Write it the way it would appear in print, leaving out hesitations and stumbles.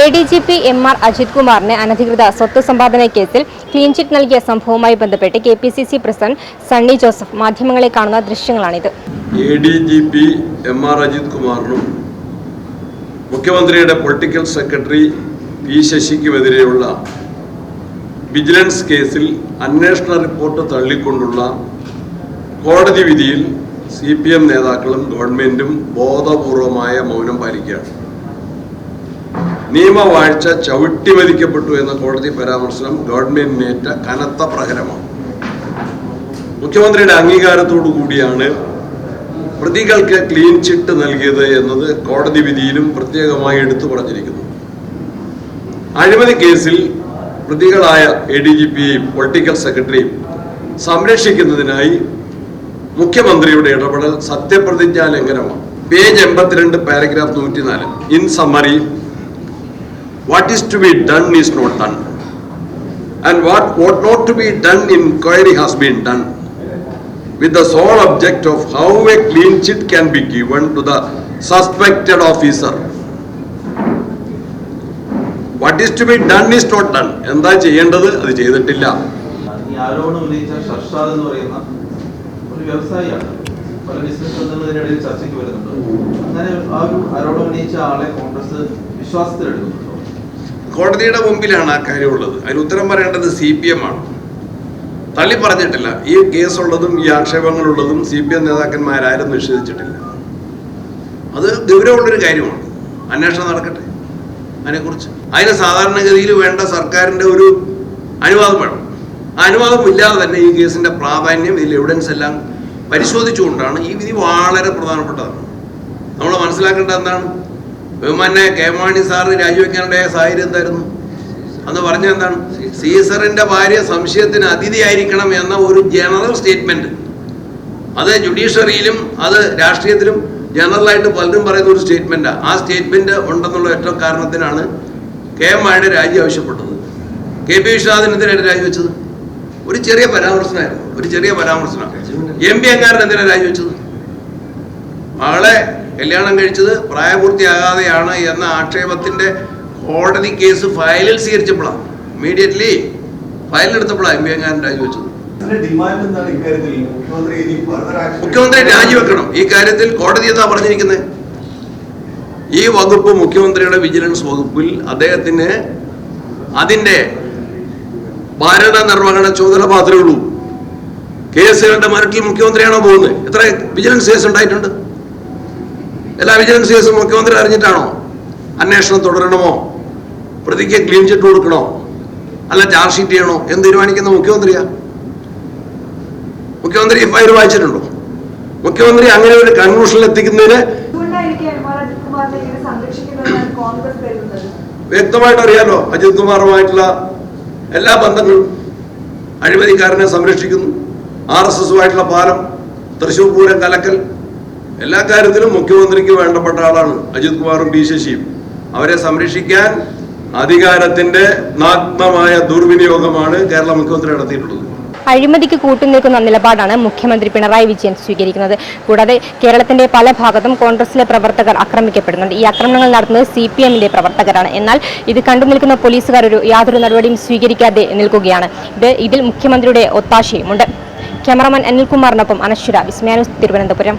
ADGP MR Ajith കുമാറിന് അനധികൃത സ്വത്ത് സമ്പാദന കേസിൽ ക്ലീൻ ചിറ്റ് നൽകിയ സംഭവവുമായി ബന്ധപ്പെട്ട് KPCC പ്രസിഡന്റ് സണ്ണി ജോസഫ് മാധ്യമങ്ങളെ കാണുന്ന ദൃശ്യങ്ങളാണിത്. ADGP MR അജിത് കുമാറിനും മുഖ്യമന്ത്രിയുടെ പൊളിറ്റിക്കൽ സെക്രട്ടറി P ശശിക്കുമെതിരെയുള്ള വിജിലൻസ് കേസിൽ അന്വേഷണ റിപ്പോർട്ട് തള്ളിക്കൊണ്ടുള്ള കോടതി വിധിയിൽ CPM നേതാക്കളും ഗവൺമെന്റും ബോധപൂർവമായ മൗനം പാലിക്കുകയാണ്. നിയമവാഴ്ച ചവിട്ടിമതിക്കപ്പെട്ടു എന്ന കോടതി പരാമർശനം ഗവൺമെന്റിനേറ്റ കനത്ത പ്രഹരമാണ്. മുഖ്യമന്ത്രിയുടെ അംഗീകാരത്തോടു കൂടിയാണ് പ്രതികൾക്ക് ക്ലീൻ ചിറ്റ് നൽകിയത് എന്നത് കോടതി വിധിയിലും പ്രത്യേകമായി എടുത്തു പറഞ്ഞിരിക്കുന്നു. അഴിമതി കേസിൽ പ്രതികളായ ADGPയെയും പൊളിറ്റിക്കൽ സെക്രട്ടറിയും സംരക്ഷിക്കുന്നതിനായി മുഖ്യമന്ത്രിയുടെ ഇടപെടൽ സത്യപ്രതിജ്ഞാ ലംഘനമാണ്. Page 82 paragraph 104. In summary, what is to be done is not done, and what ought not to be done in inquiry has been done, with the sole object of how a clean chit can be given to the suspected officer. What is to be done is not done. എന്താ ചെയ്യേണ്ടത് അത് ചെയ്തിട്ടില്ല. ഈ ആരോപണം ഉന്നയിച്ച ഷർഷാദ് എന്ന് പറയുന്ന ഒരു വ്യവസായിയാണ്. പല ബിസിനസ് ബന്ധങ്ങളിനിടയിൽ ചർച്ചയ്ക്ക് വരുന്നുണ്ട്. അങ്ങനെ ആ ഒരു ആരോപണം ഉന്നയിച്ച ആളെ കോൺഗ്രസ് വിശ്വാസത്തിലെടുക്കുന്നുണ്ടോ? കോടതിയുടെ മുമ്പിലാണ് ആ കാര്യമുള്ളത്. അതിന് ഉത്തരം പറയേണ്ടത് CPM ആണ്. തള്ളി പറഞ്ഞിട്ടില്ല. ഈ കേസുള്ളതും ഈ ആക്ഷേപങ്ങളുള്ളതും CPM നേതാക്കന്മാരാരും നിഷേധിച്ചിട്ടില്ല. അത് ഗൗരവമുള്ളൊരു കാര്യമാണ്. അന്വേഷണം നടക്കട്ടെ അതിനെക്കുറിച്ച്. അതിന് സാധാരണഗതിയിൽ വേണ്ട സർക്കാരിൻ്റെ ഒരു അനുവാദം വേണം. ആ അനുവാദം ഇല്ലാതെ തന്നെ ഈ കേസിൻ്റെ പ്രാധാന്യം, ഇതിൽ എവിഡൻസ് എല്ലാം പരിശോധിച്ചുകൊണ്ടാണ് ഈ വിധി വളരെ പ്രധാനപ്പെട്ടതാണ്. നമ്മൾ മനസ്സിലാക്കേണ്ടത് എന്താണ്? ബഹുമാന്യ കെ മാണി സാറ് രാജിവെക്കാനുണ്ടായ സാഹചര്യം എന്തായിരുന്നു? അന്ന് പറഞ്ഞ എന്താണ്? സീസറിന്റെ ഭാര്യ സംശയത്തിന് അതിഥിയായിരിക്കണം എന്ന ഒരു ജനറൽ സ്റ്റേറ്റ്മെന്റ്. അത് ജുഡീഷ്യറിയിലും അത് രാഷ്ട്രീയത്തിലും ജനറലായിട്ട് പലരും പറയുന്ന ഒരു സ്റ്റേറ്റ്മെന്റാണ്. ആ സ്റ്റേറ്റ്മെന്റ് ഉണ്ടെന്നുള്ള ഒറ്റ കാരണത്തിനാണ് കെ മാണിയുടെ രാജി ആവശ്യപ്പെട്ടത്. KP വിശ്വനാഥിനെതിരായിട്ട് രാജിവെച്ചത് ഒരു ചെറിയ പരാമർശനമായിരുന്നു. ഒരു ചെറിയ പരാമർശനം. MP അംഗാരൻ എന്തിനാണ് രാജിവെച്ചത്? മകളെ കല്യാണം കഴിച്ചത് പ്രായപൂർത്തിയാകാതെയാണ് എന്ന ആക്ഷേപത്തിന്റെ കോടതി കേസ് ഫയലിൽ സ്വീകരിച്ചപ്പോഴാണ്, ഇമ്മീഡിയറ്റ്ലി ഫയലിലെടുത്തപ്പോഴാണ് MP അംഗാരൻ രാജിവെച്ചത്. മുഖ്യമന്ത്രി രാജിവെക്കണം. ഈ കാര്യത്തിൽ കോടതി എന്താ പറഞ്ഞിരിക്കുന്നത്? ഈ വകുപ്പ് മുഖ്യമന്ത്രിയുടെ വിജിലൻസ് വകുപ്പിൽ അദ്ദേഹത്തിന് അതിന്റെ ഭരണ നിർവഹണ ചുമതല മാത്രമേ ഉള്ളൂ. കേസുകളുടെ മരട്ടിൽ മുഖ്യമന്ത്രിയാണോ പോകുന്നത്? എത്ര വിജിലൻസ് കേസ് ഉണ്ടായിട്ടുണ്ട്? എല്ലാ വിജിലൻസ് കേസും മുഖ്യമന്ത്രി അറിഞ്ഞിട്ടാണോ? അന്വേഷണം തുടരണമോ, പ്രതിക്ക് ക്ലീൻ ചിറ്റ് കൊടുക്കണോ, അല്ല ചാർജ് ഷീറ്റ് ചെയ്യണോ എന്ന് തീരുമാനിക്കുന്ന മുഖ്യമന്ത്രിയാ. മുഖ്യമന്ത്രി FIR വായിച്ചിട്ടുണ്ടോ? മുഖ്യമന്ത്രി അങ്ങനെ ഒരു കൺക്ലൂഷനിൽ എത്തിക്കുന്നതിന് വ്യക്തമായിട്ട് അറിയാലോ. അജിത് കുമാറുമായിട്ടുള്ള എല്ലാ ബന്ധങ്ങളും അഴിമതിക്കാരനെ സംരക്ഷിക്കുന്നു. RSSുമായിട്ടുള്ള പാലം, തൃശ്ശൂർ പൂരം കലക്കൽ, എല്ലാ കാര്യത്തിലും മുഖ്യമന്ത്രിക്ക് വേണ്ടപ്പെട്ട ആളാണ് അജിത് കുമാറും P ശശിയും. അവരെ സംരക്ഷിക്കാൻ അധികാരത്തിന്റെ നഗ്നമായ ദുർവിനിയോഗമാണ് കേരള മുഖ്യമന്ത്രി നടത്തിയിട്ടുള്ളത്. അഴിമതിക്ക് കൂട്ടുനിൽക്കുന്ന നിലപാടാണ് മുഖ്യമന്ത്രി പിണറായി വിജയൻ സ്വീകരിക്കുന്നത്. കൂടാതെ കേരളത്തിന്റെ പല ഭാഗത്തും കോൺഗ്രസിലെ പ്രവർത്തകർ ആക്രമിക്കപ്പെടുന്നുണ്ട്. ഈ ആക്രമണങ്ങൾ നടത്തുന്നത് CPMന്റെ പ്രവർത്തകരാണ്. എന്നാൽ ഇത് കണ്ടു നിൽക്കുന്ന പോലീസുകാർ യാതൊരു നടപടിയും സ്വീകരിക്കാതെ നിൽക്കുകയാണ്. ഇതിൽ മുഖ്യമന്ത്രിയുടെ ഒത്താശയുമുണ്ട്. ക്യാമറാമാൻ അനിൽകുമാറിനൊപ്പം അനശ്വര, വിസ്മയ ന്യൂസ്, തിരുവനന്തപുരം.